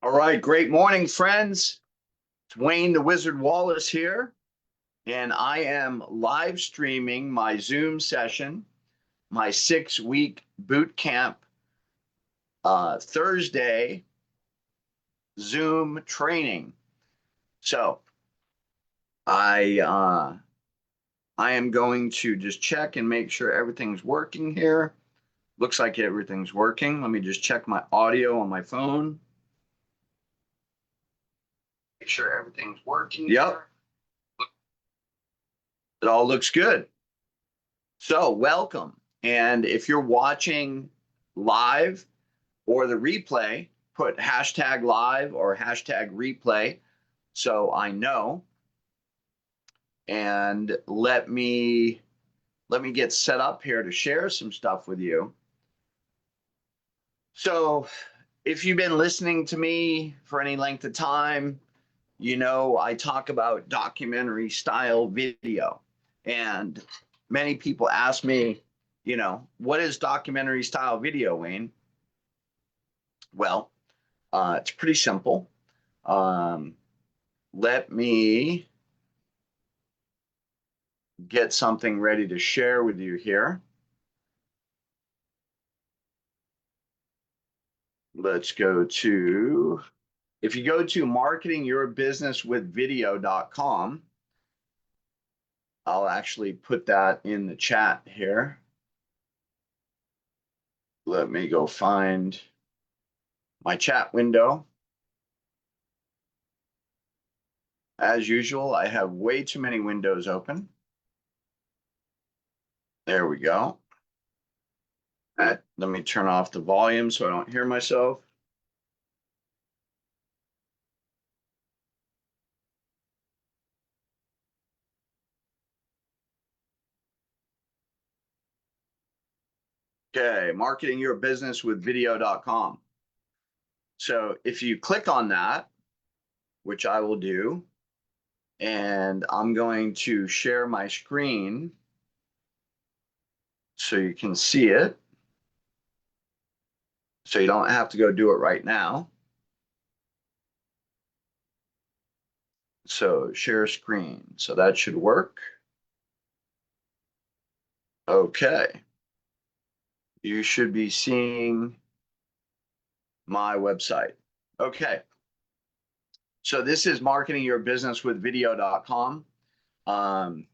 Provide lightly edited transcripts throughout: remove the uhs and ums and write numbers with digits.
All right, great morning, friends. It's Wayne the Wizard Wallace here, and I am live streaming my Zoom session, my 6-week boot camp Thursday Zoom training. So I am going to just check and make sure everything's working here. Looks like everything's working. Let me just check my audio on my phone. Make sure everything's working. Yep. It all looks good. So, welcome. And if you're watching live or the replay, put hashtag live or hashtag replay so I know. And let me get set up here to share some stuff with you. So, if you've been listening to me for any length of time, you know I talk about documentary style video. And many people ask me, what is documentary style video, Wayne? Well, it's pretty simple. Let me get something ready to share with you here. Let's go to, if you go to marketingyourbusinesswithvideo.com, I'll actually put that in the chat here. Let me go find my chat window. As usual, I have way too many windows open. There we go. Let me turn off the volume so I don't hear myself. Okay, marketingyourbusinesswithvideo.com. So if you click on that, which I will do, and I'm going to share my screen so you can see it. So you don't have to go do it right now. So share screen. So that should work. Okay. You should be seeing my website. Okay. So this is marketingyourbusinesswithvideo.com. And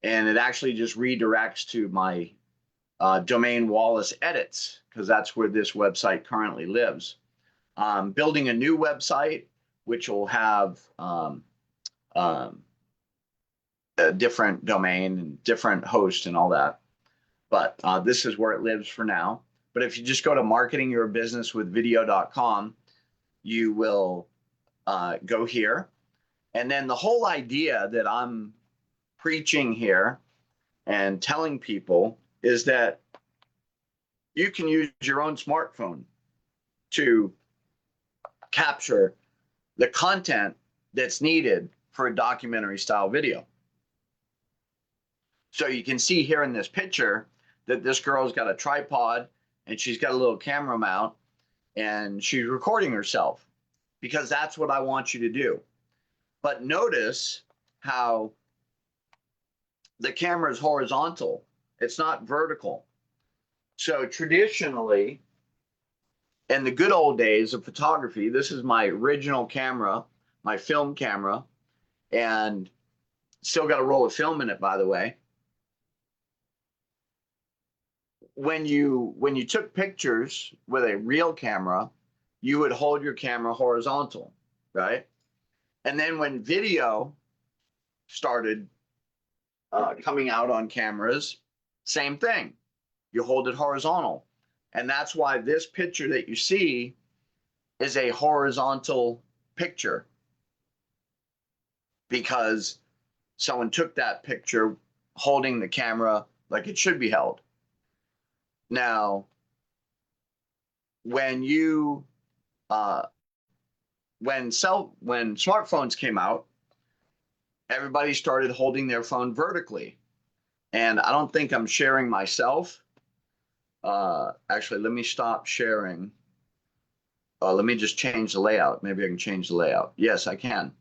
it actually just redirects to my domain Wallace Edits, because that's where this website currently lives. Building a new website, which will have a different domain and different host and all that. But this is where it lives for now. But if you just go to marketingyourbusinesswithvideo.com, you will go here. And then the whole idea that I'm preaching here and telling people is that you can use your own smartphone to capture the content that's needed for a documentary style video. So you can see here in this picture that this girl's got a tripod and she's got a little camera mount and she's recording herself, because that's what I want you to do. But notice how the camera is horizontal. It's not vertical. So traditionally, in the good old days of photography, this is my original camera, my film camera, and still got a roll of film in it, by the way. When you took pictures with a real camera, you would hold your camera horizontal, right? And then when video started coming out on cameras, same thing. You hold it horizontal. And that's why this picture that you see is a horizontal picture, because someone took that picture holding the camera like it should be held. Now, when smartphones came out, everybody started holding their phone vertically. And I don't think I'm sharing myself. Actually, let me stop sharing. let me just change the layout. Maybe I can change the layout. Yes, I can.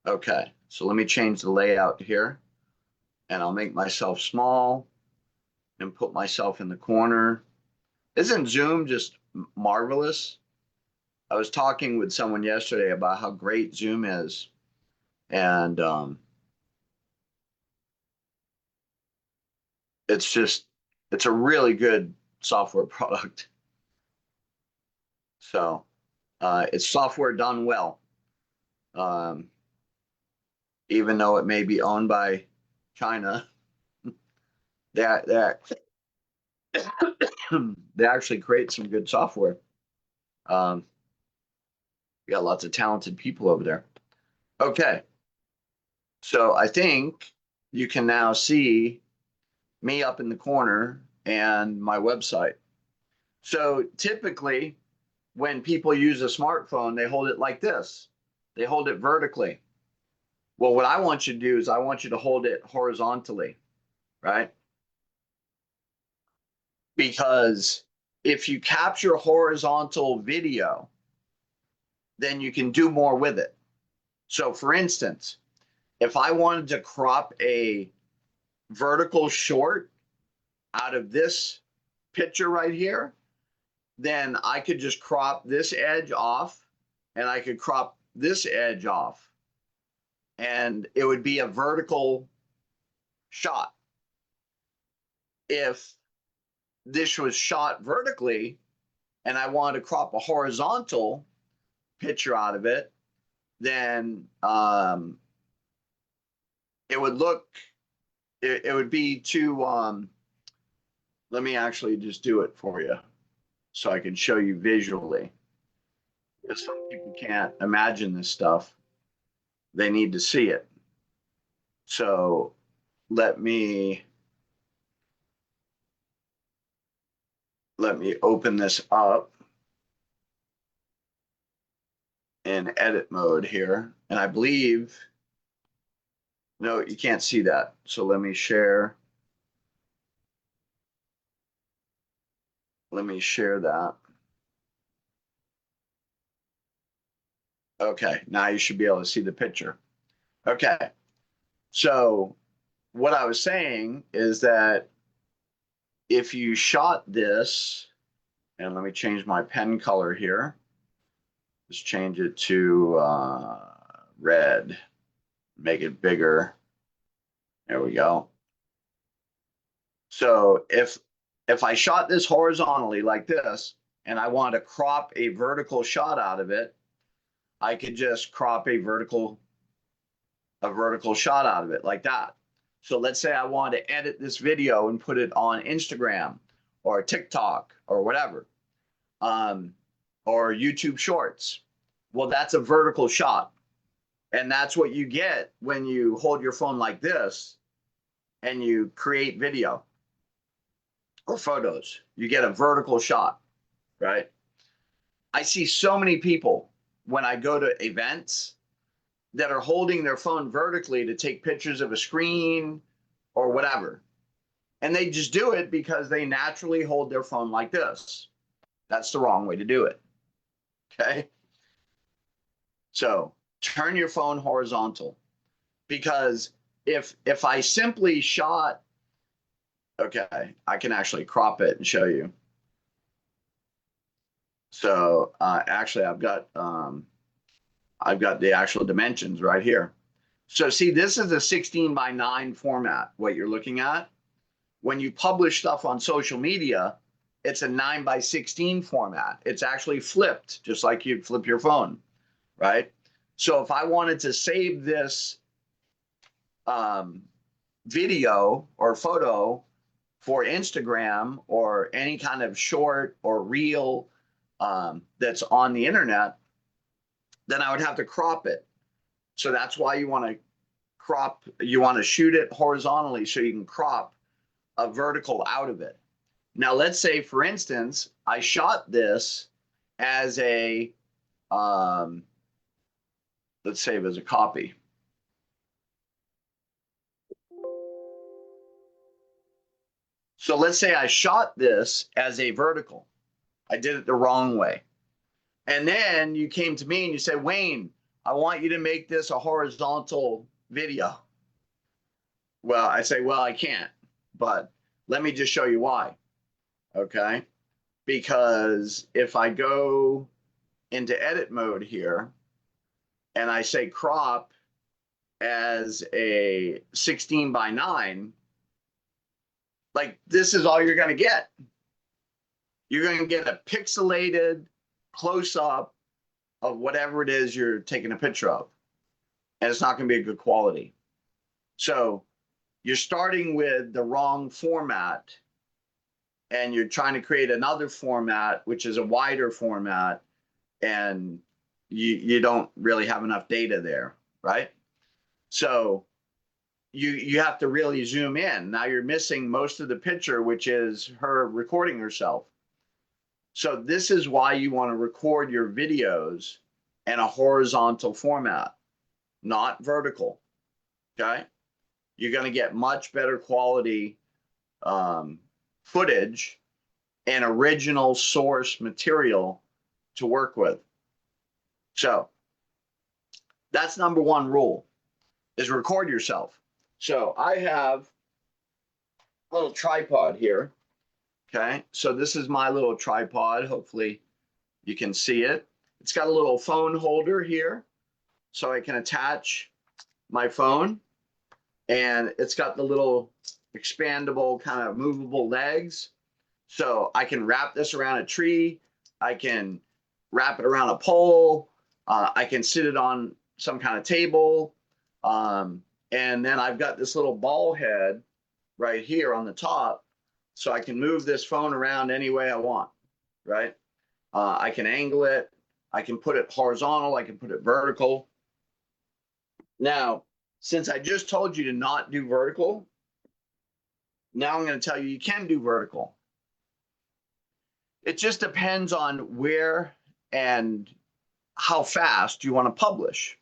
Okay, so let me change the layout here, and I'll make myself small and put myself in the corner. Isn't Zoom just marvelous? I was talking with someone yesterday about how great Zoom is, and it's a really good software product. So it's software done well, um, even though it may be owned by China. They they actually create some good software. Um, we got lots of talented people over there. Okay, so I think you can now see me up in the corner and my website. So typically, when people use a smartphone, they hold it like this. They hold it vertically. Well, what I want you to do is I want you to hold it horizontally, right? Because if you capture horizontal video, then you can do more with it. So for instance, if I wanted to crop a vertical short out of this picture right here, then I could just crop this edge off and I could crop this edge off and it would be a vertical shot. If this was shot vertically and I wanted to crop a horizontal picture out of it, then it would look, it would be too, let me actually just do it for you so I can show you visually. Because some people can't imagine this stuff. They need to see it. So let me open this up in edit mode here. And I believe, no, you can't see that. So let me share. Let me share that. Okay, now you should be able to see the picture. Okay, so what I was saying is that if you shot this, and let me change my pen color here. Just change it to red, make it bigger. There we go. So if I shot this horizontally like this, and I want to crop a vertical shot out of it, I could just crop a vertical shot out of it like that. So let's say I want to edit this video and put it on Instagram or TikTok or whatever, or YouTube Shorts. Well, that's a vertical shot. And that's what you get when you hold your phone like this and you create video or photos. You get a vertical shot, right? I see so many people when I go to events that are holding their phone vertically to take pictures of a screen or whatever. And they just do it because they naturally hold their phone like this. That's the wrong way to do it. Okay. So turn your phone horizontal, because if I simply shot, okay, I can actually crop it and show you. So actually I've got the actual dimensions right here. So see, this is a 16:9 format, what you're looking at. When you publish stuff on social media, it's a 9:16 format. It's actually flipped, just like you'd flip your phone, right? So if I wanted to save this video or photo for Instagram or any kind of short or reel that's on the internet, then I would have to crop it. So that's why you want to shoot it horizontally so you can crop a vertical out of it. Now, let's say, for instance, I shot this as a, let's save as a copy. So let's say I shot this as a vertical. I did it the wrong way. And then you came to me and you said, Wayne, I want you to make this a horizontal video. Well, I say, well, I can't, but let me just show you why. Okay. Because if I go into edit mode here and I say crop as a 16:9, like this is all you're going to get. You're going to get a pixelated close up of whatever it is you're taking a picture of. And it's not going to be a good quality. So you're starting with the wrong format and you're trying to create another format, which is a wider format, and you don't really have enough data there, right? So you have to really zoom in. Now you're missing most of the picture, which is her recording herself. So this is why you want to record your videos in a horizontal format, not vertical, okay? You're going to get much better quality footage and original source material to work with. So that's number one rule, is record yourself. So I have a little tripod here. Okay, so this is my little tripod. Hopefully you can see it. It's got a little phone holder here, so I can attach my phone, and it's got the little expandable kind of movable legs. So I can wrap this around a tree. I can wrap it around a pole. I can sit it on some kind of table. And then I've got this little ball head right here on the top. So I can move this phone around any way I want, right? I can angle it. I can put it horizontal. I can put it vertical. Now, since I just told you to not do vertical, now I'm going to tell you can do vertical. It just depends on where and how fast you want to publish.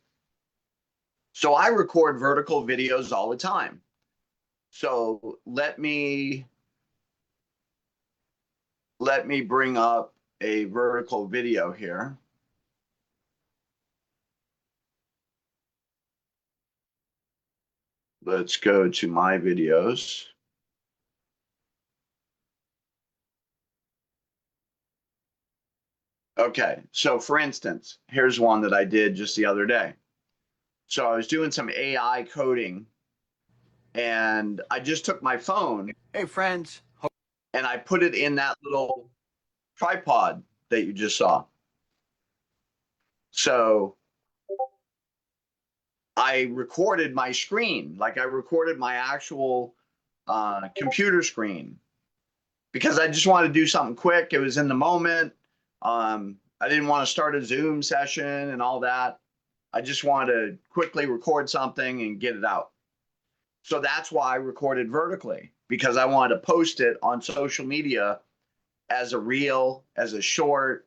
So I record vertical videos all the time. So let me bring up a vertical video here. Let's go to my videos. Okay, so for instance, here's one that I did just the other day. So I was doing some AI coding, and I just took my phone. Hey, friends. And I put it in that little tripod that you just saw. So I recorded my screen, like I recorded my actual computer screen, because I just wanted to do something quick. It was in the moment. I didn't want to start a Zoom session and all that. I just wanted to quickly record something and get it out. So that's why I recorded vertically, because I wanted to post it on social media as a reel, as a short,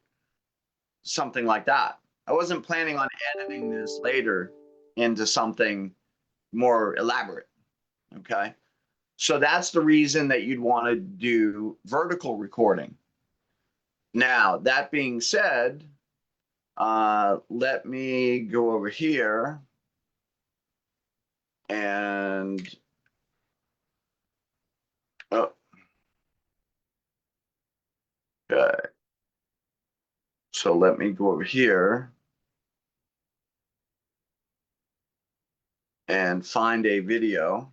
something like that. I wasn't planning on editing this later into something more elaborate. Okay. So that's the reason that you'd want to do vertical recording. Now, that being said, let me go over here and oh, okay. So let me go over here and find a video.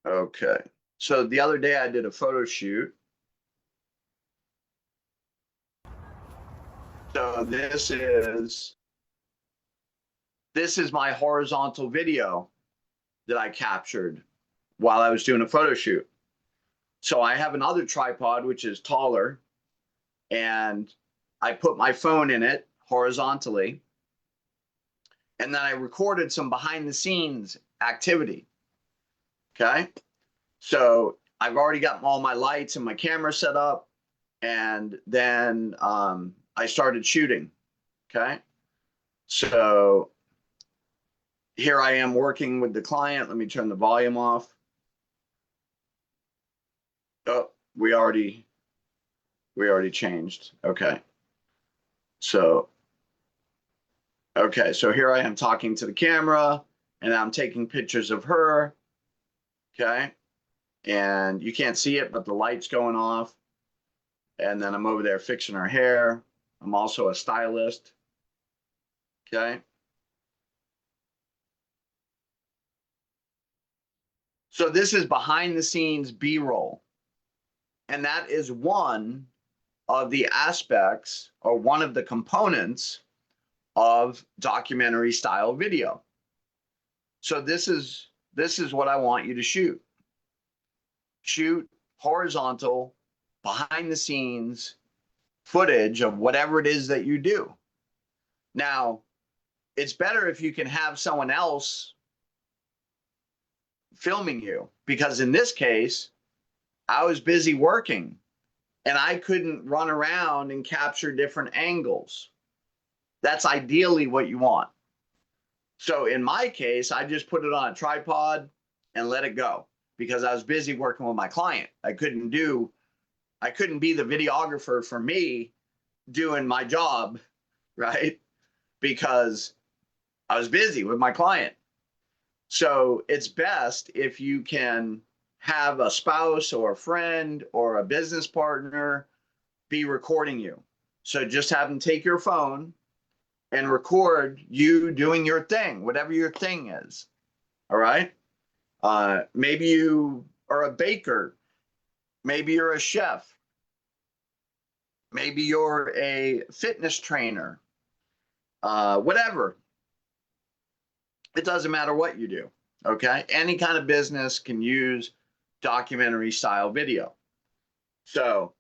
Okay. So the other day I did a photo shoot. So this is my horizontal video that I captured while I was doing a photo shoot. So I have another tripod, which is taller, and I put my phone in it horizontally. And then I recorded some behind the scenes activity. Okay. So I've already got all my lights and my camera set up. And then I started shooting. Okay. So here I am working with the client. Let me turn the volume off. Oh, we already changed. Okay. So, okay. So here I am talking to the camera and I'm taking pictures of her. Okay. And you can't see it, but the light's going off. And then I'm over there fixing her hair. I'm also a stylist. Okay. So this is behind the scenes B-roll. And that is one of the aspects or one of the components of documentary style video. So this is what I want you to shoot. Shoot horizontal, behind the scenes footage of whatever it is that you do. Now, it's better if you can have someone else filming you, because in this case, I was busy working and I couldn't run around and capture different angles. That's ideally what you want. So in my case, I just put it on a tripod and let it go because I was busy working with my client. I couldn't be the videographer for me doing my job, right? Because I was busy with my client. So it's best if you can have a spouse or a friend or a business partner be recording you. So just have them take your phone and record you doing your thing, whatever your thing is. All right. Maybe you are a baker. Maybe you're a chef. Maybe you're a fitness trainer. Whatever. It doesn't matter what you do. Okay. Any kind of business can use documentary style video. So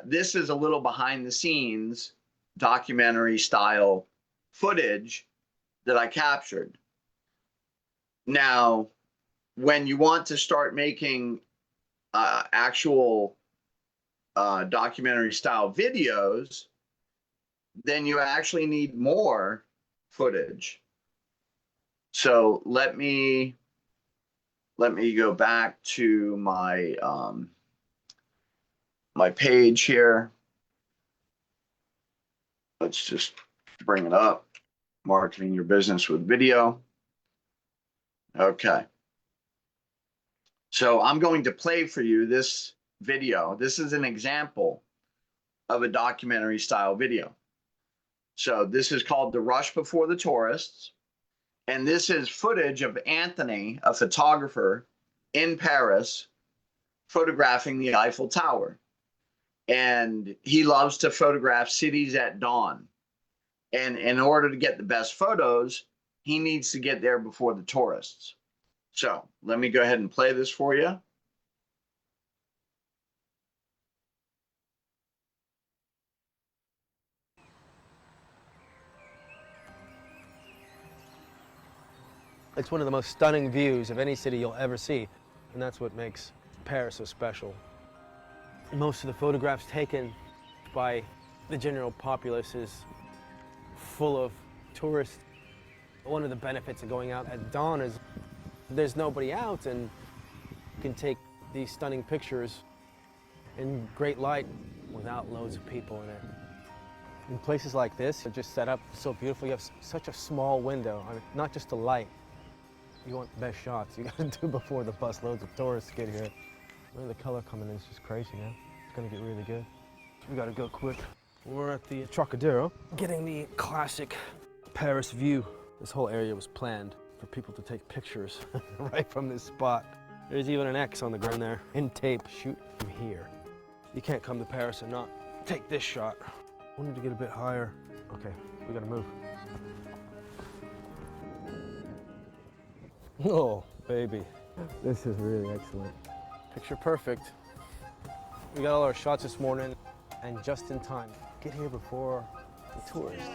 this is a little behind the scenes documentary style footage that I captured. Now, when you want to start making actual documentary style videos, then you actually need more footage. So let me go back to my my page here. Let's just bring it up. Marketing your business with video. Okay. So I'm going to play for you this video. This is an example of a documentary style video. So this is called The Rush Before the Tourists. And this is footage of Anthony, a photographer in Paris, photographing the Eiffel Tower. And he loves to photograph cities at dawn. And in order to get the best photos, he needs to get there before the tourists. So let me go ahead and play this for you. It's one of the most stunning views of any city you'll ever see, and that's what makes Paris so special. Most of the photographs taken by the general populace is full of tourists. One of the benefits of going out at dawn is there's nobody out, and you can take these stunning pictures in great light without loads of people in it. In places like this, they're just set up so beautiful. You have such a small window, I mean, not just the light. You want the best shots, you gotta do before the bus loads of tourists get here. The color coming in is just crazy, man. It's gonna get really good. We gotta go quick. We're at the Trocadero, getting the classic Paris view. This whole area was planned for people to take pictures right from this spot. There's even an X on the ground there, in tape. Shoot from here. You can't come to Paris and not take this shot. I wanted to get a bit higher. Okay, we gotta move. Oh, baby. This is really excellent. Picture perfect. We got all our shots this morning, and just in time. Get here before the tourists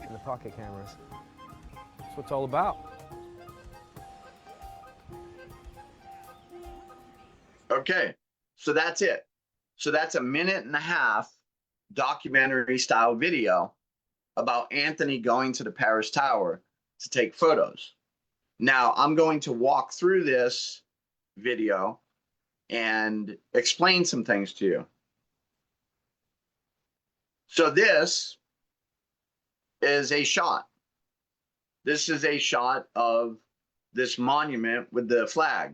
and the pocket cameras. That's what it's all about. Okay, so that's it. So that's a 1.5 minute documentary style video about Anthony going to the Paris Tower to take photos. Now, I'm going to walk through this video and explain some things to you. So this is a shot. This is a shot of this monument with the flag.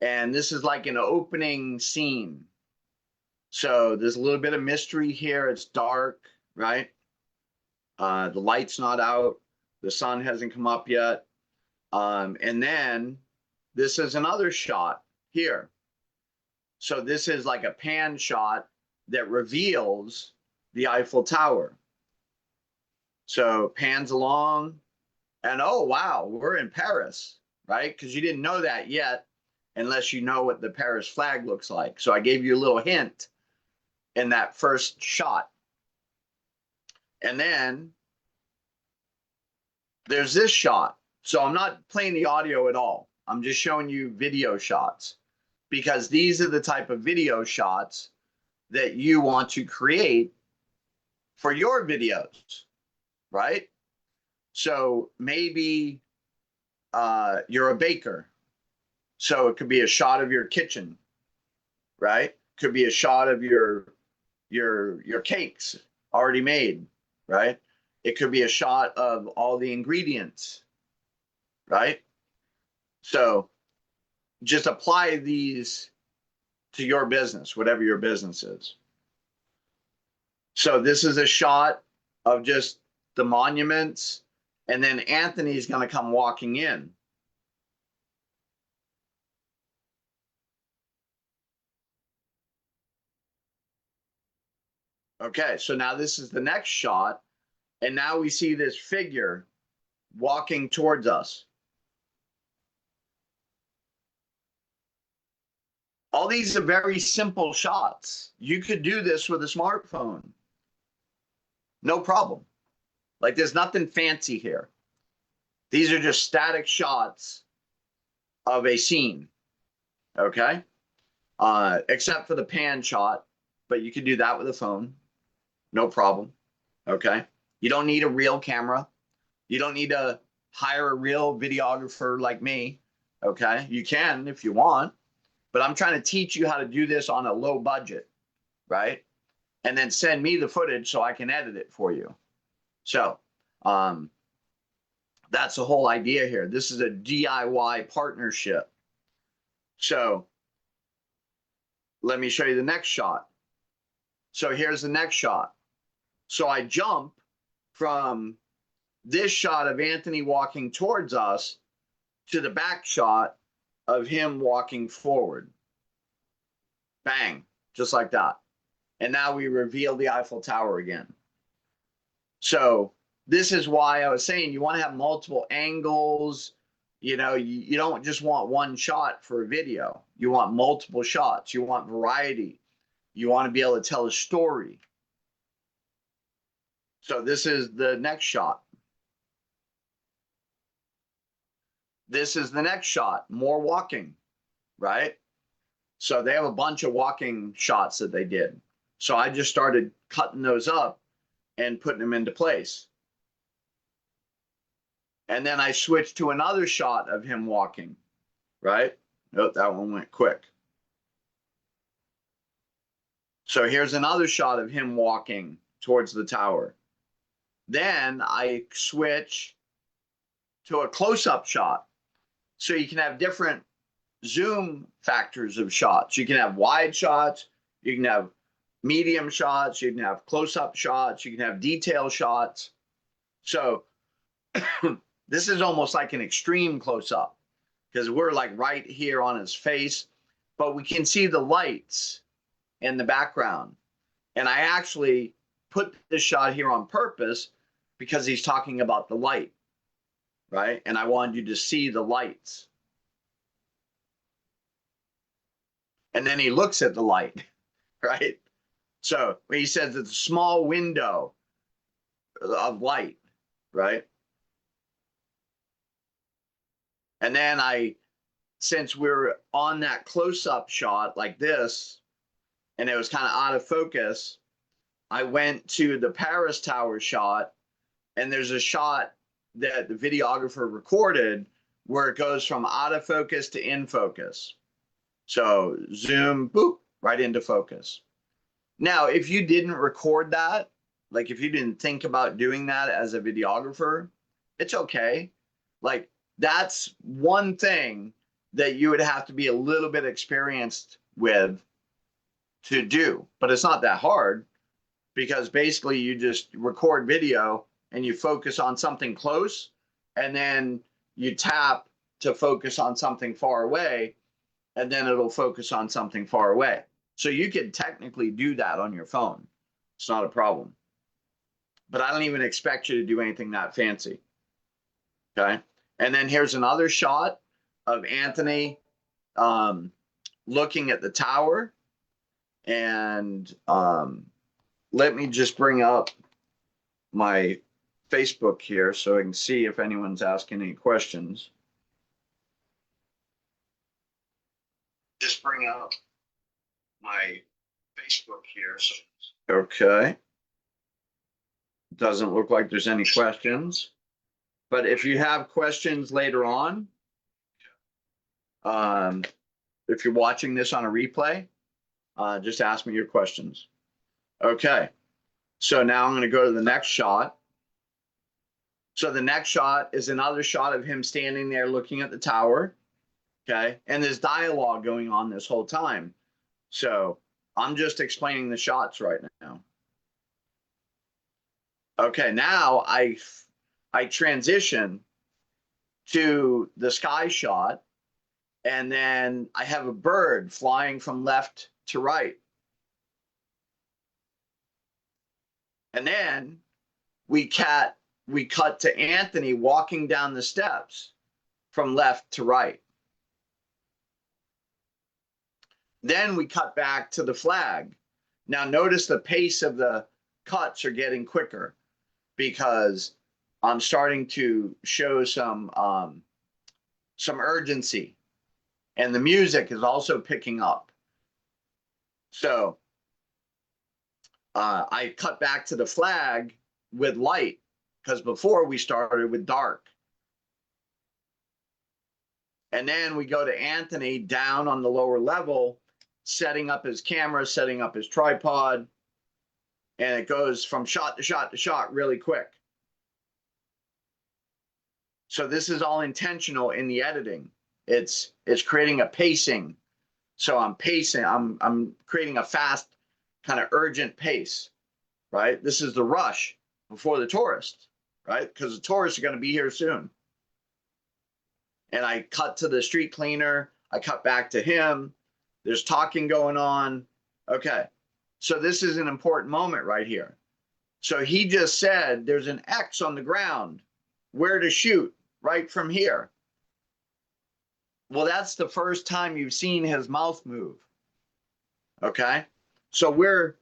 And this is like an opening scene. So there's a little bit of mystery here. It's dark, right? The light's not out. The sun hasn't come up yet. And then this is another shot here. So this is like a pan shot that reveals the Eiffel Tower. So pans along, and oh, wow, we're in Paris, right? Because you didn't know that yet unless you know what the Paris flag looks like. So I gave you a little hint in that first shot. And then there's this shot. So I'm not playing the audio at all. I'm just showing you video shots, because these are the type of video shots that you want to create for your videos, right? So maybe you're a baker. So it could be a shot of your kitchen, right? Could be a shot of your cakes already made, right? It could be a shot of all the ingredients, right? So just apply these to your business, whatever your business is. So this is a shot of just the monuments, and then Anthony's going to come walking in. Okay, so now this is the next shot, and now we see this figure walking towards us. All these are very simple shots. You could do this with a smartphone. No problem. Like, there's nothing fancy here. These are just static shots of a scene, okay? Except for the pan shot, but you can do that with a phone. No problem, okay? You don't need a real camera. You don't need to hire a real videographer like me, okay? You can if you want, but I'm trying to teach you how to do this on a low budget, right? And then send me the footage so I can edit it for you. So that's the whole idea here. This is a DIY partnership. So let me show you the next shot. So here's the next shot. So I jump from this shot of Anthony walking towards us to the back shot of him walking forward. Bang, just like that. And now we reveal the Eiffel Tower again. So this is why I was saying you want to have multiple angles. You know, you don't just want one shot for a video. You want multiple shots. You want variety. You want to be able to tell a story. So this is the next shot. This is the next shot, more walking, right? So they have a bunch of walking shots that they did. So I just started cutting those up and putting them into place. And then I switched to another shot of him walking, right? Nope, that one went quick. So here's another shot of him walking towards the tower. Then I switch to a close-up shot. So you can have different zoom factors of shots. You can have wide shots, you can have medium shots, you can have close-up shots, you can have detail shots. So this is almost like an extreme close-up, because we're like right here on his face, but we can see the lights in the background. And I actually put this shot here on purpose because he's talking about the light, right? And I wanted you to see the lights. And then he looks at the light, right? So when he says it's a small window of light, right? And then since we're on that close-up shot like this, and it was kind of out of focus, I went to the Paris Tower shot And there's a shot that the videographer recorded where it goes from out of focus to in focus. So zoom, boop, right into focus. Now, if you didn't record that, like if you didn't think about doing that as a videographer, it's okay. Like that's one thing that you would have to be a little bit experienced with to do, but it's not that hard because basically you just record video and you focus on something close and then you tap to focus on something far away and then it'll focus on something far away. So you could technically do that on your phone. It's not a problem. But I don't even expect you to do anything that fancy. Okay. And then here's another shot of Anthony looking at the tower. And let me just bring up my Facebook here so I can see if anyone's asking any questions. Just bring up my Facebook here. So. Okay. Doesn't look like there's any questions. But if you have questions later on, if you're watching this on a replay, just ask me your questions. Okay. So now I'm going to go to the next shot. So the next shot is another shot of him standing there looking at the tower. Okay. And there's dialogue going on this whole time. So I'm just explaining the shots right now. Okay. Now I transition to the sky shot. And then I have a bird flying from left to right. And then we cut to Anthony walking down the steps from left to right. Then we cut back to the flag. Now notice the pace of the cuts are getting quicker because I'm starting to show some urgency. And the music is also picking up. So I cut back to the flag with light because before we started with dark. And then we go to Anthony down on the lower level, setting up his camera, setting up his tripod. And it goes from shot to shot to shot really quick. So this is all intentional in the editing. It's creating a pacing. So I'm pacing, I'm creating a fast, kind of urgent pace, right? This is the rush before the tourists, right? Because the tourists are going to be here soon. And I cut to the street cleaner. I cut back to him. There's talking going on. Okay. So this is an important moment right here. So he just said there's an X on the ground, where to shoot, right from here. Well, that's the first time you've seen his mouth move. Okay. So we're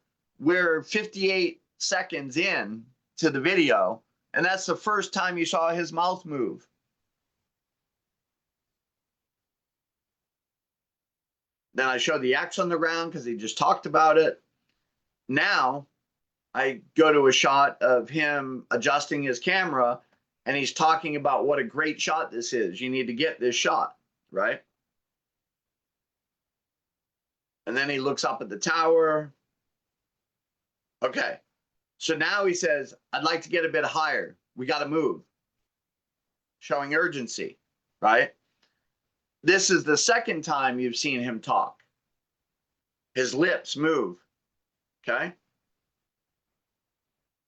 58 seconds in to the video, and that's the first time you saw his mouth move. Then I showed the X on the ground because he just talked about it. Now I go to a shot of him adjusting his camera, and he's talking about what a great shot this is. You need to get this shot, right? And then he looks up at the tower. Okay. So now he says, I'd like to get a bit higher. We got to move. Showing urgency, right? This is the second time you've seen him talk. His lips move. Okay.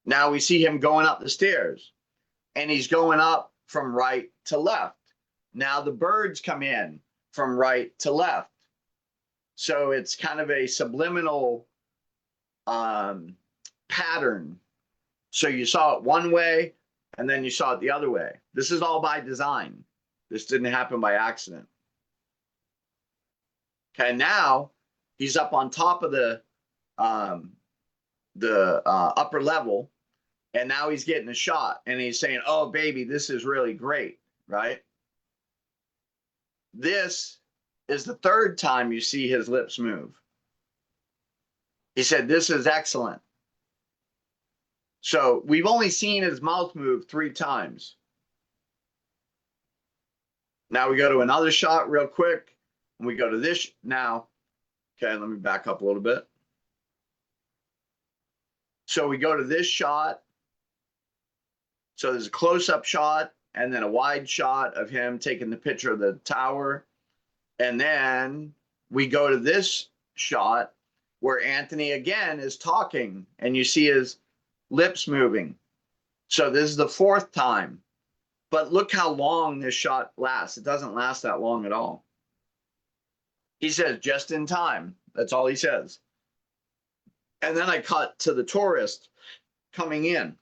Now we see him going up the stairs, and he's going up from right to left. Now the birds come in from right to left. So it's kind of a subliminal pattern. So you saw it one way, and then you saw it the other way. This is all by design. This didn't happen by accident. Okay, now he's up on top of the upper level, and now he's getting a shot, and he's saying, oh, baby, this is really great, right? This is the third time you see his lips move. He said, this is excellent. So we've only seen his mouth move 3 times. Now we go to another shot real quick, and we go to this now. Okay, let me back up a little bit. So we go to this shot. So there's a close-up shot and then a wide shot of him taking the picture of the tower. And then we go to this shot where Anthony again is talking and you see his lips moving. So this is the 4th time. But look how long this shot lasts. It doesn't last that long at all. He says, just in time. That's all he says. And then I cut to the tourist coming in.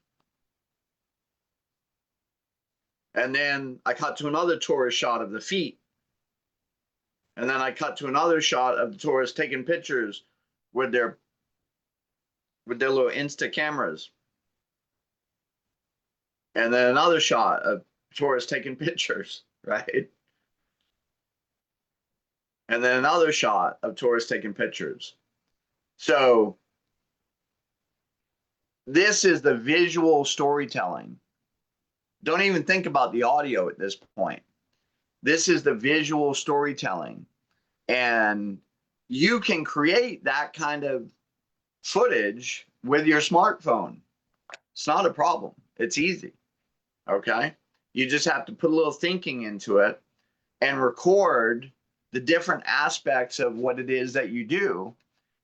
And then I cut to another tourist shot of the feet. And then I cut to another shot of the tourists taking pictures with their little Insta cameras. And then another shot of tourists taking pictures, right? And then another shot of tourists taking pictures. So this is the visual storytelling. Don't even think about the audio at this point. This is the visual storytelling. And you can create that kind of footage with your smartphone. It's not a problem. It's easy. Okay? You just have to put a little thinking into it and record the different aspects of what it is that you do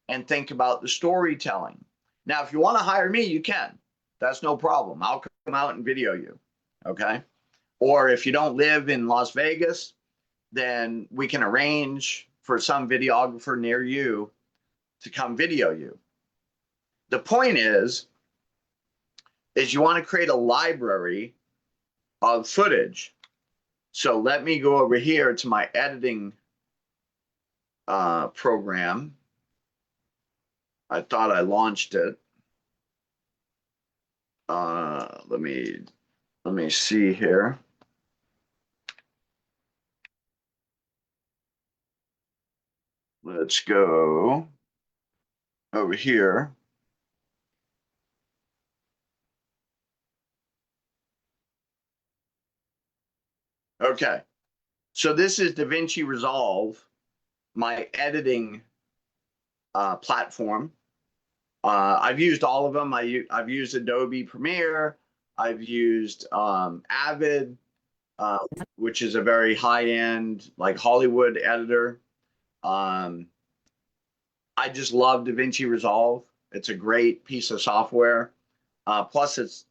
and think about the storytelling. Now, if you want to hire me, you can. That's no problem. I'll come out and video you. Okay? Or if you don't live in Las Vegas, then we can arrange for some videographer near you to come video you. The point is you want to create a library of footage. So let me go over here to my editing program. I thought I launched it. Let me see here. Let's go over here. Okay, so this is DaVinci Resolve, my editing platform. I've used all of them. I've used Adobe Premiere. I've used Avid, which is a very high-end, like Hollywood editor. I just love DaVinci Resolve. It's a great piece of software. Plus,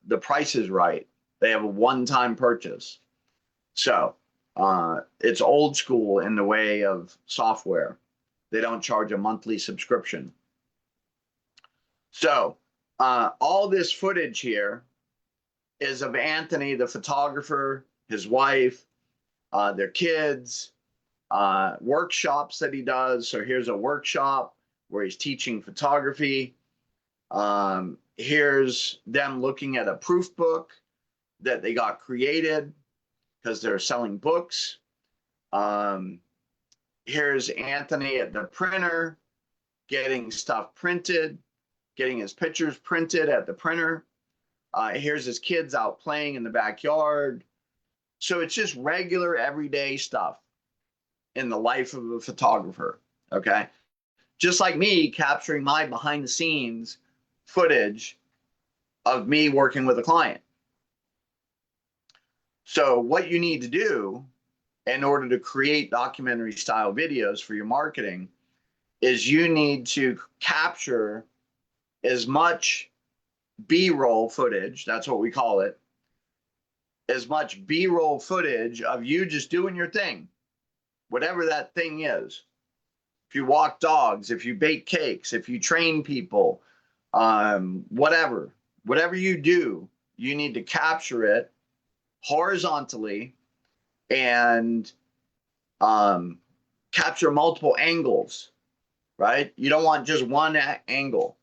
the price is right. They have a one-time purchase. So it's old school in the way of software. They don't charge a monthly subscription. So all this footage here is of Anthony, the photographer, his wife, their kids, workshops that he does. So here's a workshop where he's teaching photography. Here's them looking at a proof book that they got created because they're selling books. Here's Anthony at the printer getting stuff printed, getting his pictures printed at the printer. Here's his kids out playing in the backyard. So it's just regular everyday stuff in the life of a photographer, okay? Just like me capturing my behind the scenes footage of me working with a client. So what you need to do in order to create documentary style videos for your marketing is you need to capture as much B-roll footage, that's what we call it, as much B-roll footage of you just doing your thing, whatever that thing is. If you walk dogs, if you bake cakes, if you train people, whatever you do, you need to capture it horizontally and capture multiple angles, right? You don't want just one angle,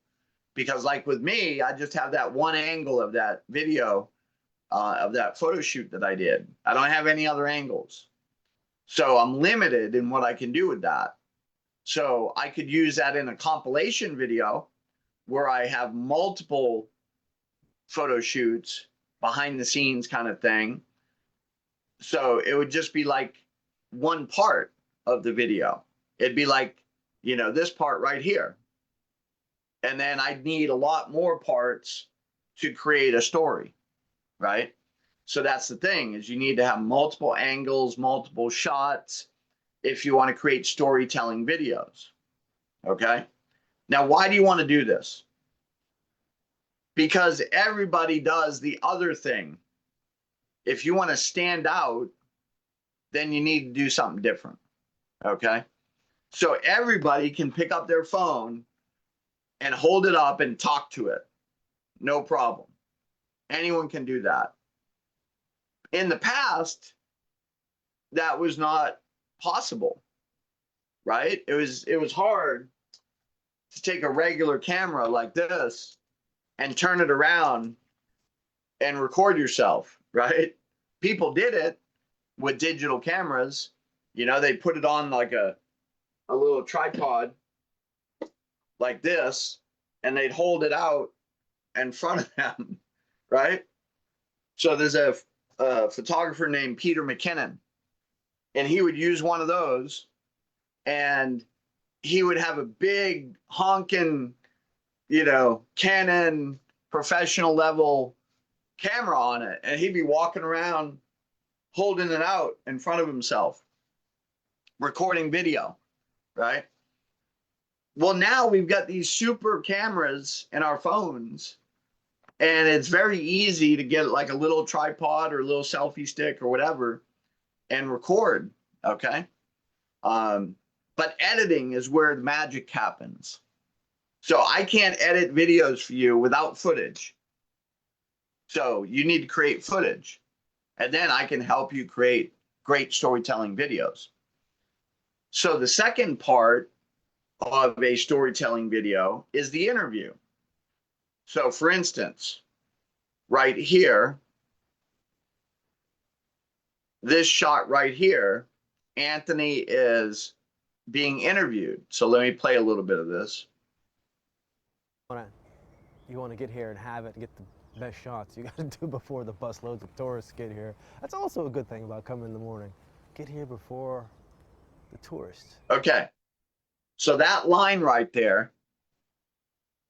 because like with me, I just have that one angle of that video, of that photo shoot that I did. I don't have any other angles. So I'm limited in what I can do with that. So I could use that in a compilation video where I have multiple photo shoots, behind the scenes kind of thing. So it would just be like one part of the video. It'd be like, this part right here. And then I'd need a lot more parts to create a story, right? So that's the thing, is you need to have multiple angles, multiple shots if you want to create storytelling videos. Okay. Now, why do you want to do this? Because everybody does the other thing. If you want to stand out, then you need to do something different. Okay. So everybody can pick up their phone and hold it up and talk to it. No problem. Anyone can do that. In the past, that was not possible, right? It was hard to take a regular camera like this and turn it around and record yourself, right? People did it with digital cameras. They put it on like a little tripod like this, and they'd hold it out in front of them, right? So there's a photographer named Peter McKinnon, and he would use one of those, and he would have a big honking, Canon professional level camera on it, and he'd be walking around holding it out in front of himself, recording video, right? Well, now we've got these super cameras in our phones, and it's very easy to get like a little tripod or a little selfie stick or whatever and record, okay? But editing is where the magic happens. So I can't edit videos for you without footage. So you need to create footage, and then I can help you create great storytelling videos. So the second part of a storytelling video is the interview. So for instance, right here, this shot right here, Anthony is being interviewed. So let me play a little bit of this. You want to get here and have it and get the best shots. You got to do before the bus loads of tourists get here. That's also a good thing about coming in the morning. Get here before the tourists. Okay. So that line right there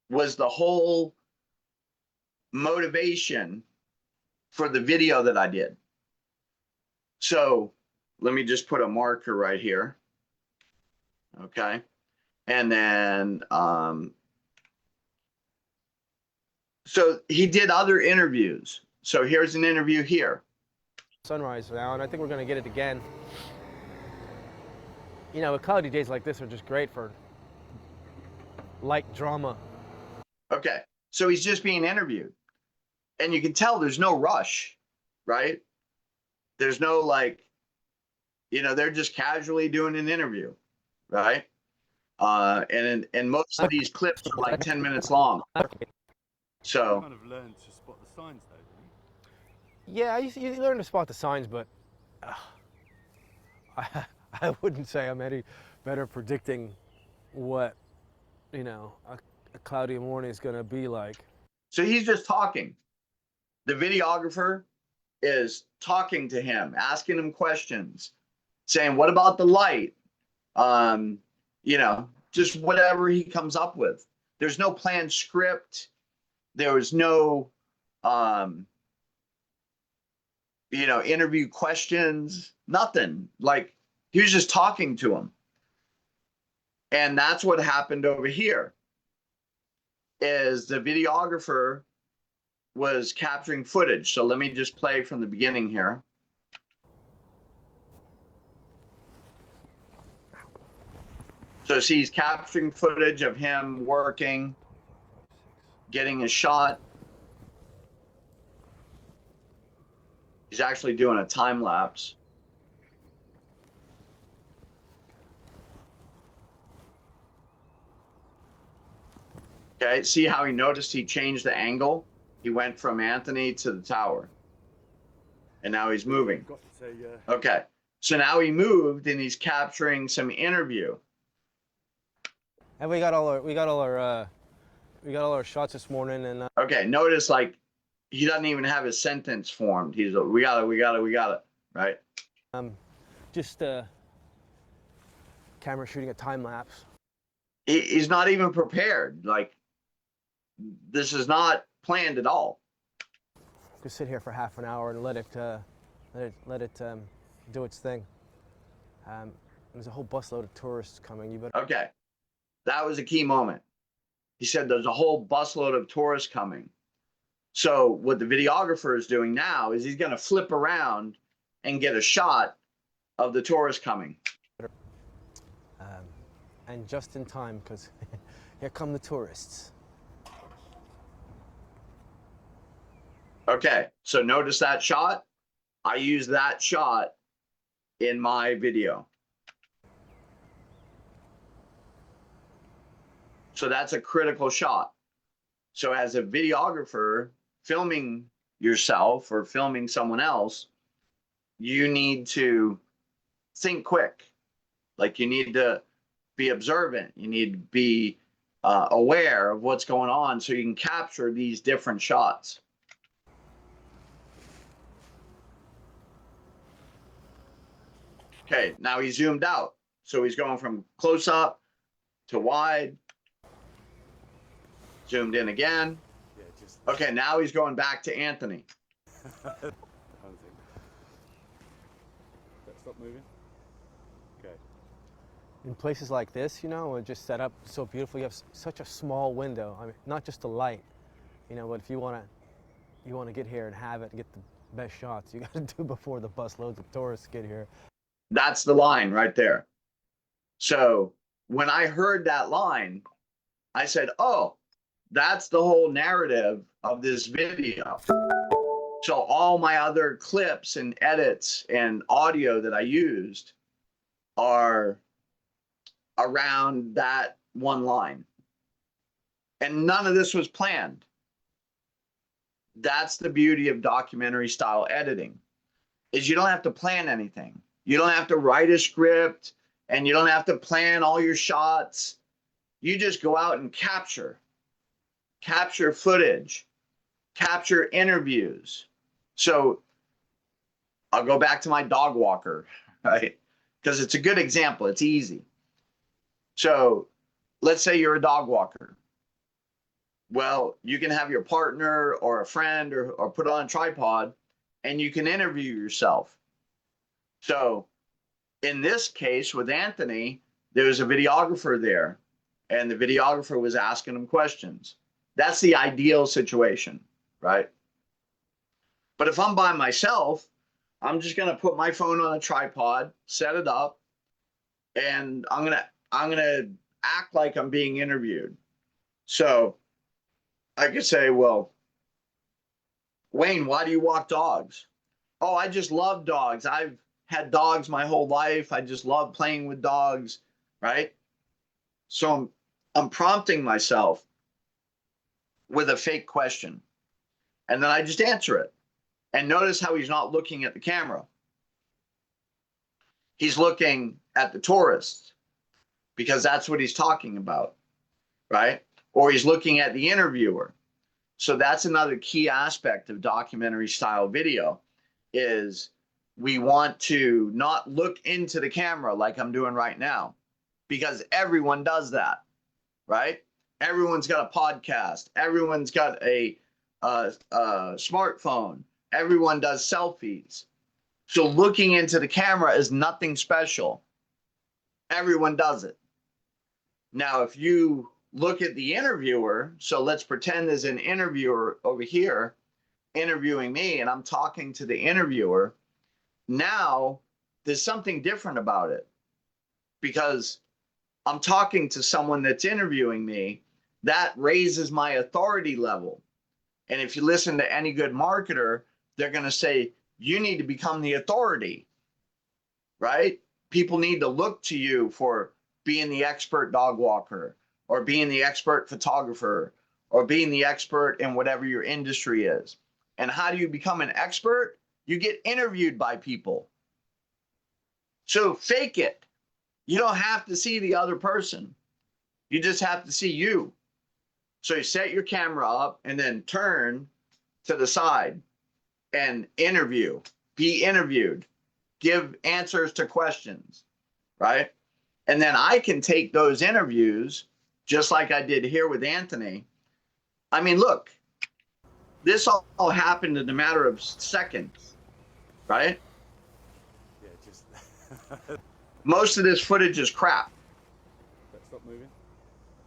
was the whole motivation for the video that I did. So let me just put a marker right here. Okay. And then, so he did other interviews. So here's an interview here. Sunrise now, and I think we're going to get it again. Cloudy days like this are just great for light drama. Okay. So he's just being interviewed. And you can tell there's no rush, right? There's no they're just casually doing an interview, right? And most of these clips are like 10 minutes long. So You kind of learn to spot the signs, though, don't you? Yeah, you learn to spot the signs, but I wouldn't say I'm any better predicting what, a cloudy morning is going to be like. So he's just talking. The videographer is talking to him, asking him questions, saying, what about the light? Just whatever he comes up with. There's no planned script. There was no, interview questions, nothing. Like, he was just talking to him. And that's what happened over here, is the videographer was capturing footage. So let me just play from the beginning here. So see, he's capturing footage of him working, getting a shot. He's actually doing a time lapse. Okay, see how he noticed he changed the angle? He went from Anthony to the tower. And now he's moving. Got to say, Okay, so now he moved and he's capturing some interview. And we got all our shots this morning, and Okay, notice like he doesn't even have his sentence formed. He's like, we got it, right? Just camera shooting a time lapse. He's not even prepared. Like, this is not planned at all. Just sit here for half an hour and let it do its thing. There's a whole busload of tourists coming. You better. Okay, that was a key moment. He said there's a whole busload of tourists coming. So what the videographer is doing now is he's going to flip around and get a shot of the tourists coming. And just in time, because here come the tourists. Okay, so notice that shot. I use that shot in my video. So that's a critical shot. So as a videographer filming yourself or filming someone else, you need to think quick. Like, you need to be observant. You need to be aware of what's going on so you can capture these different shots. Okay, now he's zoomed out. So he's going from close up to wide. Zoomed in again. Yeah, just. Okay, now he's going back to Anthony. Stop moving. Okay. In places like this, you know, just set up so beautifully, you have such a small window. I mean, not just the light, you know, but if you want to get here and have it, and get the best shots, you got to do before the busloads of tourists get here. That's the line right there. So when I heard that line, I said, oh, that's the whole narrative of this video. So all my other clips and edits and audio that I used are around that one line. And none of this was planned. That's the beauty of documentary style editing, is you don't have to plan anything. You don't have to write a script, and you don't have to plan all your shots. You just go out and capture footage, capture interviews. So I'll go back to my dog walker, right? Because it's a good example. It's easy. So let's say you're a dog walker. Well, you can have your partner or a friend or put on a tripod, and you can interview yourself. So in this case with Anthony, there was a videographer there, and the videographer was asking him questions. That's the ideal situation, right? But if I'm by myself, I'm just going to put my phone on a tripod, set it up, and I'm going to act like I'm being interviewed. So I could say, well, Wayne, why do you walk dogs? Oh, I just love dogs. I've had dogs my whole life. I just love playing with dogs, right? So I'm prompting myself with a fake question, and then I just answer it. And notice how he's not looking at the camera. He's looking at the tourists, because that's what he's talking about, right? Or he's looking at the interviewer. So that's another key aspect of documentary style video, is we want to not look into the camera like I'm doing right now, because everyone does that, right? Everyone's got a podcast. Everyone's got a smartphone. Everyone does selfies. So looking into the camera is nothing special. Everyone does it. Now, if you look at the interviewer, so let's pretend there's an interviewer over here interviewing me, and I'm talking to the interviewer. Now there's something different about it, because I'm talking to someone that's interviewing me. That raises my authority level. And if you listen to any good marketer, they're going to say, you need to become the authority, right? People need to look to you for being the expert dog walker, or being the expert photographer, or being the expert in whatever your industry is. And how do you become an expert? You get interviewed by people. So fake it. You don't have to see the other person. You just have to see you. So you set your camera up and then turn to the side and be interviewed, give answers to questions, right? And then I can take those interviews, just like I did here with Anthony. I mean, look, this all happened in a matter of seconds, right? Yeah, just Most of this footage is crap. stop moving.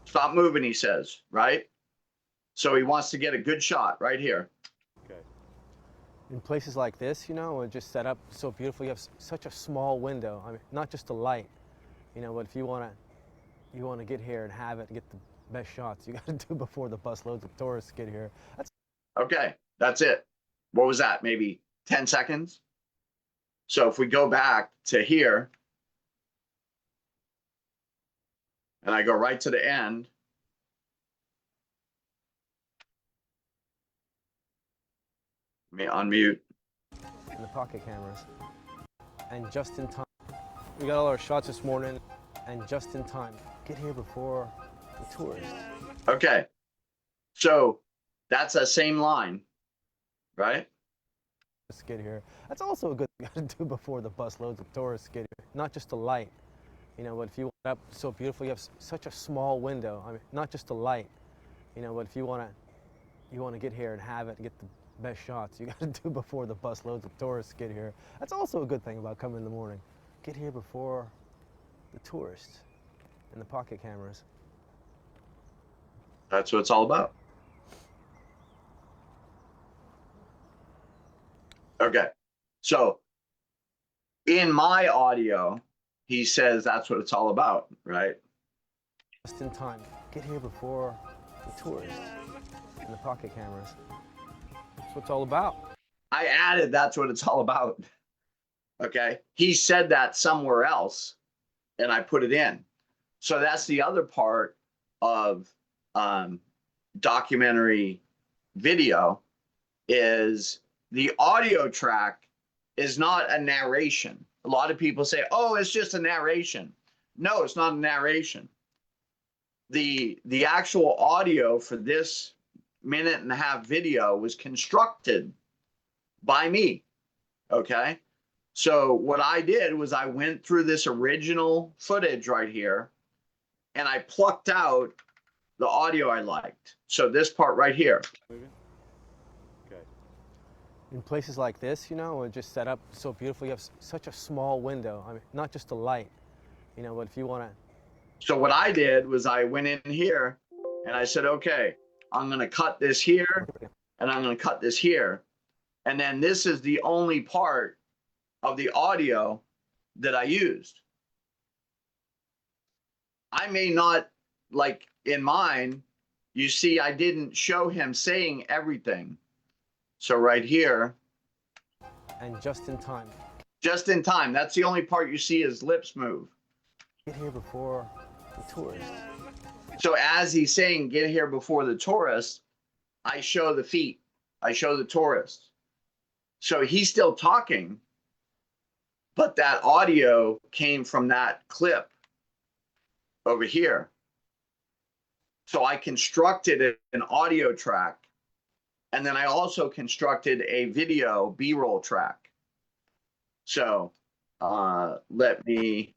Stop moving, he says, right? So he wants to get a good shot right here. Okay. In places like this, you know, it's just set up so beautifully. You have such a small window. I mean, not just the light, you know, but if you want to get here and have it and get the best shots, you got to do before the bus loads of tourists get here. Okay, that's it. What was that? Maybe 10 seconds? So if we go back to here, and I go right to the end, let me unmute. And the pocket cameras. And just in time. We got all our shots this morning, and just in time. Get here before the tourists. Okay, so that's that same line, right? Just get here. That's also a good thing to do before the bus loads of tourists get here. Not just the light, you know, but if you want up so beautifully, you have such a small window. I mean, not just the light, you know, but if you want to get here and have it and get the best shots, you got to do before the bus loads of tourists get here. That's also a good thing about coming in the morning. Get here before the tourists and the pocket cameras. That's what it's all about. Okay, so in my audio, he says that's what it's all about, right? Just in time. Get here before the tourists and the pocket cameras. That's what it's all about. I added that's what it's all about. Okay, he said that somewhere else, and I put it in. So that's the other part of documentary video, is the audio track is not a narration. A lot of people say, oh, it's just a narration. No, it's not a narration. The actual audio for this 1.5-minute video was constructed by me. Okay. So what I did was I went through this original footage right here and I plucked out the audio I liked. So this part right here. Moving. Okay. In places like this, you know, it's just set up so beautifully. You have such a small window. I mean, not just the light, you know, but if you want to. So what I did was I went in here and I said, okay, I'm going to cut this here and I'm going to cut this here. And then this is the only part of the audio that I used. I may not, like in mine, you see, I didn't show him saying everything. So right here. And just in time. Just in time. That's the only part you see his lips move. Get here before the tourists. So as he's saying, get here before the tourists, I show the feet. I show the tourists. So he's still talking, but that audio came from that clip over here. So I constructed an audio track, and then I also constructed a video B-roll track. So let me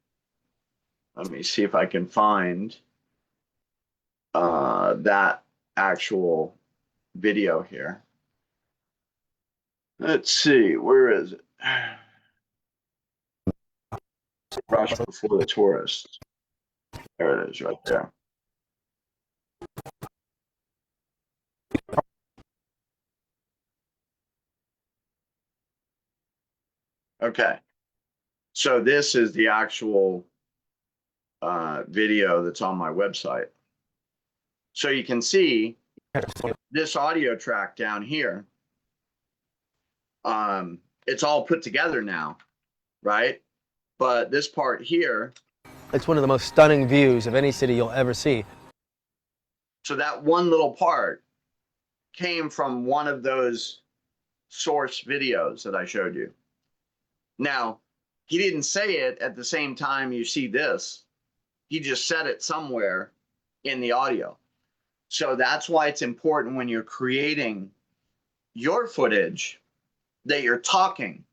see if I can find that actual video here. Let's see, where is it? Rush before the tourists. There it is, right there. Okay, so this is the actual video that's on my website. So you can see this audio track down here. It's all put together now, right? But this part here. It's one of the most stunning views of any city you'll ever see. So that one little part came from one of those source videos that I showed you. Now, he didn't say it at the same time you see this. He just said it somewhere in the audio. So that's why it's important when you're creating your footage that you're talking,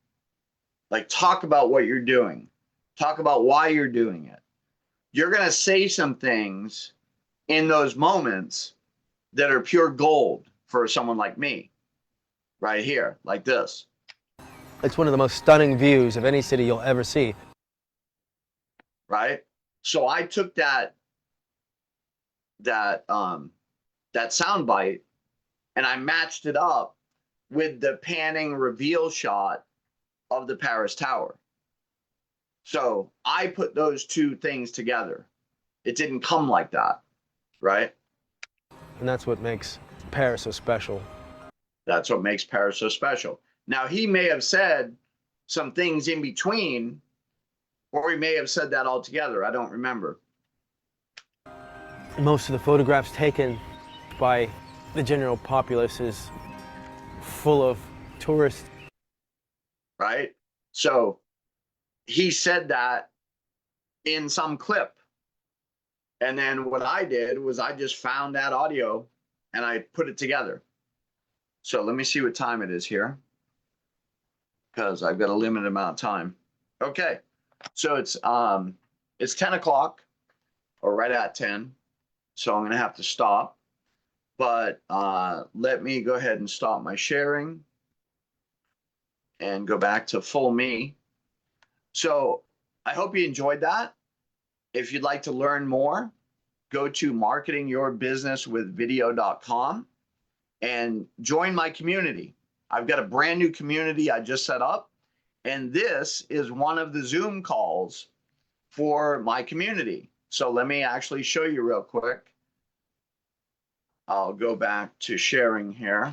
like talk about what you're doing, talk about why you're doing it. You're going to say some things in those moments that are pure gold for someone like me, right here, like this. It's one of the most stunning views of any city you'll ever see. Right? So I took that sound bite and I matched it up with the panning reveal shot of the Paris Tower. So I put those two things together. It didn't come like that, right? And that's what makes Paris so special. That's what makes Paris so special. Now, he may have said some things in between, or he may have said that all together. I don't remember. Most of the photographs taken by the general populace is full of tourists. Right? So he said that in some clip. And then what I did was I just found that audio and I put it together. So let me see what time it is here, because I've got a limited amount of time. Okay. So it's 10 o'clock, or right at 10. So I'm going to have to stop. But let me go ahead and stop my sharing and go back to full me. So I hope you enjoyed that. If you'd like to learn more, go to marketingyourbusinesswithvideo.com and join my community. I've got a brand new community I just set up, and this is one of the Zoom calls for my community. So let me actually show you real quick. I'll go back to sharing here.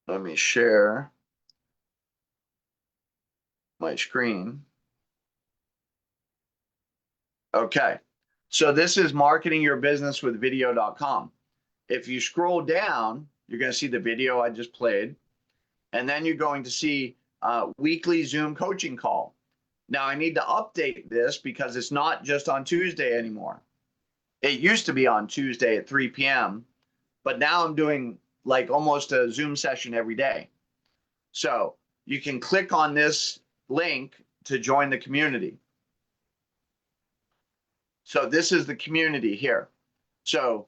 Let me share my screen. Okay, so this is marketingyourbusinesswithvideo.com. If you scroll down, you're going to see the video I just played, and then you're going to see weekly Zoom coaching call. Now I need to update this because it's not just on Tuesday anymore. It used to be on Tuesday at 3 p.m., but now I'm doing like almost a Zoom session every day. So you can click on this link to join the community. So this is the community here. So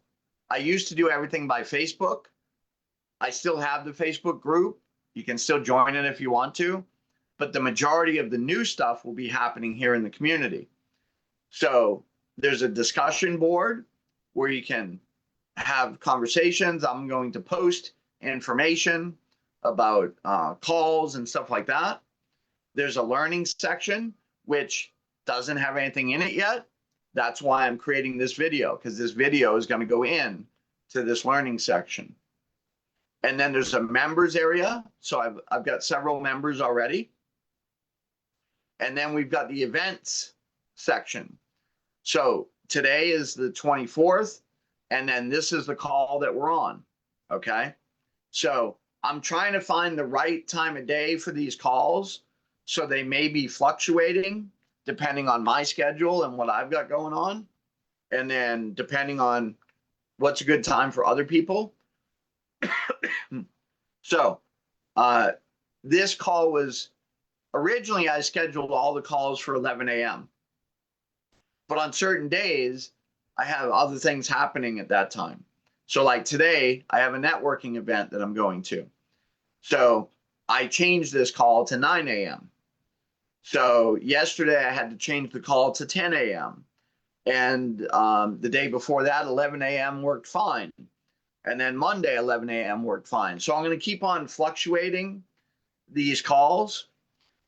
I used to do everything by Facebook. I still have the Facebook group. You can still join it if you want to, but the majority of the new stuff will be happening here in the community. So there's a discussion board where you can have conversations. I'm going to post information about calls and stuff like that. There's a learning section, which doesn't have anything in it yet. That's why I'm creating this video, because this video is going to go in to this learning section. And then there's a members area. So I've got several members already. And then we've got the events section. So today is the 24th, and then this is the call that we're on. Okay. So I'm trying to find the right time of day for these calls. So they may be fluctuating depending on my schedule and what I've got going on. And then depending on what's a good time for other people. So this call was originally, I scheduled all the calls for 11 a.m. But on certain days, I have other things happening at that time. So like today, I have a networking event that I'm going to. So I changed this call to 9 a.m. So yesterday I had to change the call to 10 a.m. And the day before that, 11 a.m. worked fine. And then Monday, 11 a.m. worked fine. So I'm going to keep on fluctuating these calls.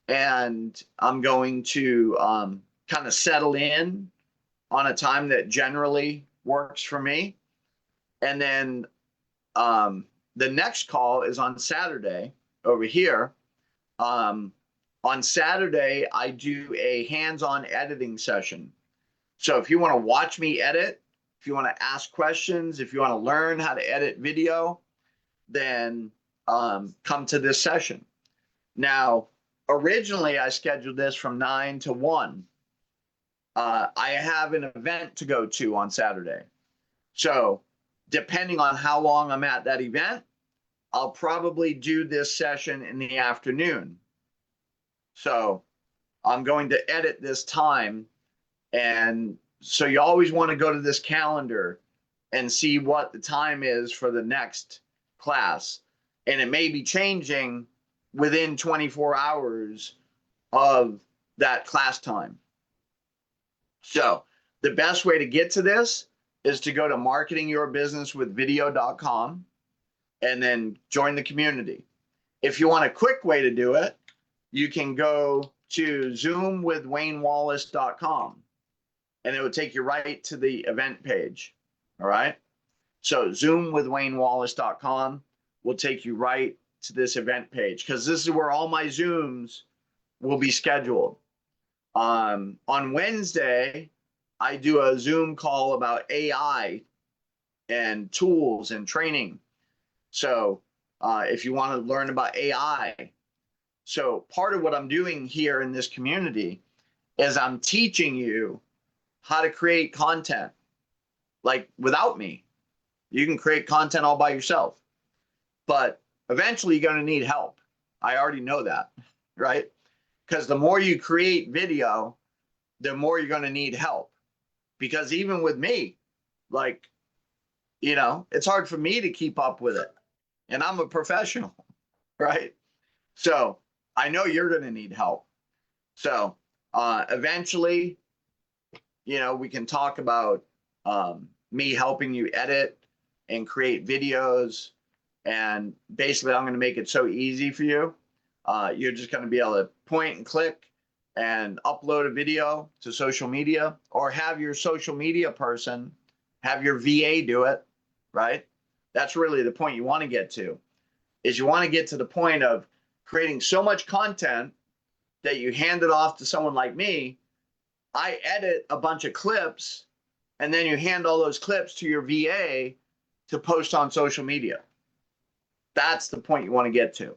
And I'm going to kind of settle in on a time that generally works for me. And then the next call is on Saturday over here. On Saturday, I do a hands-on editing session. So if you want to watch me edit, if you want to ask questions, if you want to learn how to edit video, then come to this session. Now, originally, I scheduled this from 9 to 1. I have an event to go to on Saturday. So depending on how long I'm at that event, I'll probably do this session in the afternoon. So I'm going to edit this time. And so you always want to go to this calendar and see what the time is for the next class. And it may be changing within 24 hours of that class time. So the best way to get to this is to go to marketingyourbusinesswithvideo.com and then join the community. If you want a quick way to do it, you can go to zoomwithwaynewallace.com and it will take you right to the event page. All right. So zoomwithwaynewallace.com will take you right to this event page, because this is where all my Zooms will be scheduled. On Wednesday, I do a Zoom call about AI and tools and training. So if you want to learn about AI, so part of what I'm doing here in this community is I'm teaching you how to create content. Like without me, you can create content all by yourself, but eventually you're going to need help. I already know that, right? Because the more you create video, the more you're going to need help. Because even with me, like, you know, it's hard for me to keep up with it. And I'm a professional, right? So I know you're going to need help. So eventually, you know, we can talk about me helping you edit and create videos. And basically, I'm going to make it so easy for you. You're just going to be able to point and click and upload a video to social media, or have your social media person, have your VA do it, right? That's really the point you want to get to, is you want to get to the point of creating so much content that you hand it off to someone like me. I edit a bunch of clips, and then you hand all those clips to your VA to post on social media. That's the point you want to get to.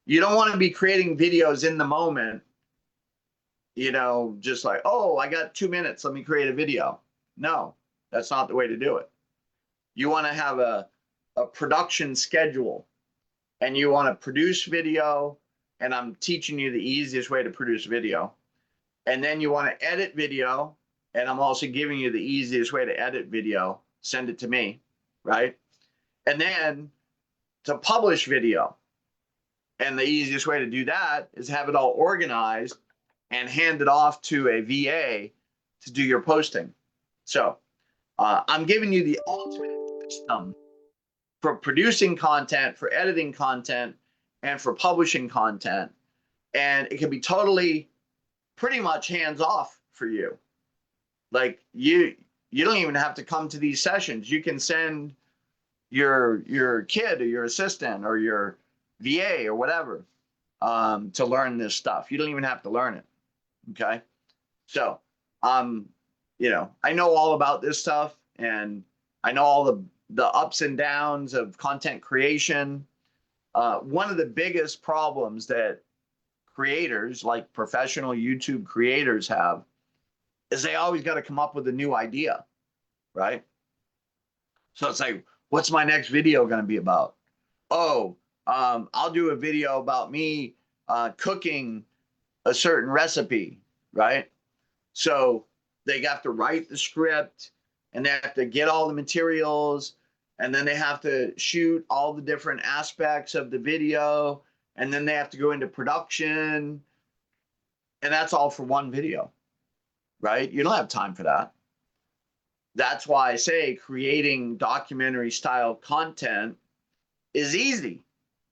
You don't want to be creating videos in the moment, you know, just like, oh, I got 2 minutes, let me create a video. No, that's not the way to do it. You want to have a production schedule, and you want to produce video, and I'm teaching you the easiest way to produce video. And then you want to edit video, and I'm also giving you the easiest way to edit video. Send it to me, right? And then to publish video. And the easiest way to do that is have it all organized and hand it off to a VA to do your posting. So I'm giving you the ultimate system for producing content, for editing content, and for publishing content. And it can be totally, pretty much hands off for you. Like you don't even have to come to these sessions. You can send your kid or your assistant or your VA or whatever to learn this stuff. You don't even have to learn it. Okay. So, you know, I know all about this stuff, and I know all the ups and downs of content creation. One of the biggest problems that creators, like professional YouTube creators, have is they always got to come up with a new idea, right? So it's like, what's my next video going to be about? Oh, I'll do a video about me cooking a certain recipe, right? So they have to write the script, and they have to get all the materials, and then they have to shoot all the different aspects of the video, and then they have to go into production, and that's all for one video, right? You don't have time for that. That's why I say creating documentary style content is easy,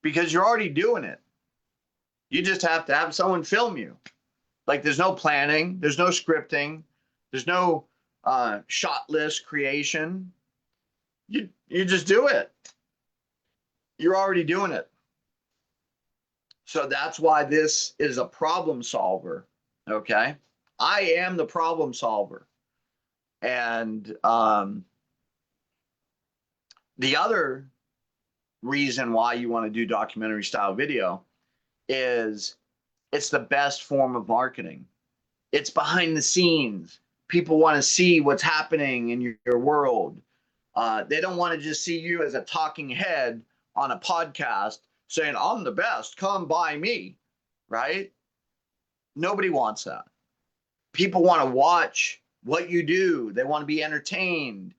because you're already doing it. You just have to have someone film you. Like, there's no planning, there's no scripting, there's no shot list creation. You just do it. You're already doing it. So that's why this is a problem solver. Okay. I am the problem solver. And the other reason why you want to do documentary style video is it's the best form of marketing. It's behind the scenes. People want to see what's happening in your world. They don't want to just see you as a talking head on a podcast saying, I'm the best, come by me, right? Nobody wants that. People want to watch what you do. They want to be entertained.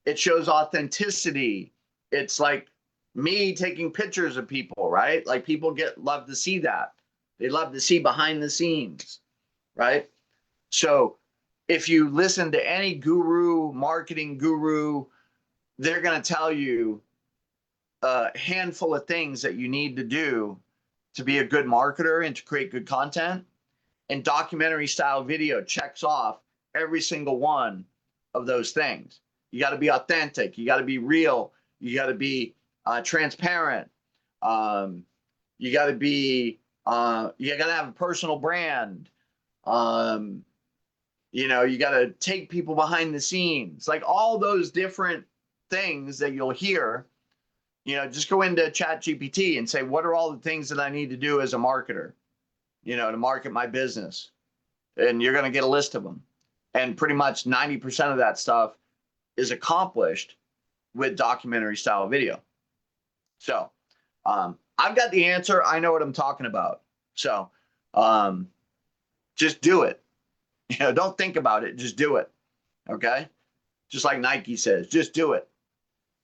It shows authenticity. It's like me taking pictures of people, right? Like people love to see that. They love to see behind the scenes, right? So if you listen to any guru, marketing guru, they're going to tell you a handful of things that you need to do to be a good marketer and to create good content. And documentary style video checks off every single one of those things. You got to be authentic. You got to be real. You got to be transparent. You got to be, you got to have a personal brand. You know, you got to take people behind the scenes, like all those different things that you'll hear. You know, just go into ChatGPT and say, what are all the things that I need to do as a marketer, you know, to market my business? And you're going to get a list of them. And pretty much 90% of that stuff is accomplished with documentary style video. So I've got the answer. I know what I'm talking about. So just do it. You know, don't think about it. Just do it. Okay. Just like Nike says, just do it.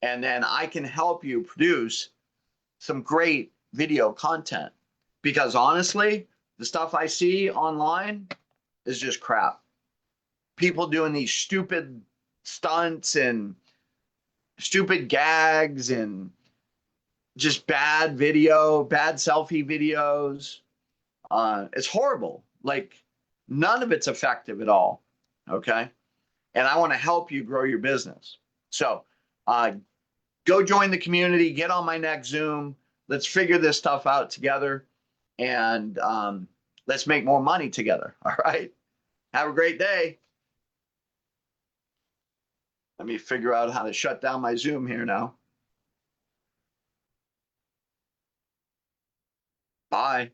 And then I can help you produce some great video content, because honestly, the stuff I see online is just crap. People doing these stupid stunts and stupid gags and just bad video, bad selfie videos. It's horrible. Like none of it's effective at all. Okay. And I want to help you grow your business. So go join the community, get on my next Zoom. Let's figure this stuff out together, and let's make more money together. All right. Have a great day. Let me figure out how to shut down my Zoom here now. Bye.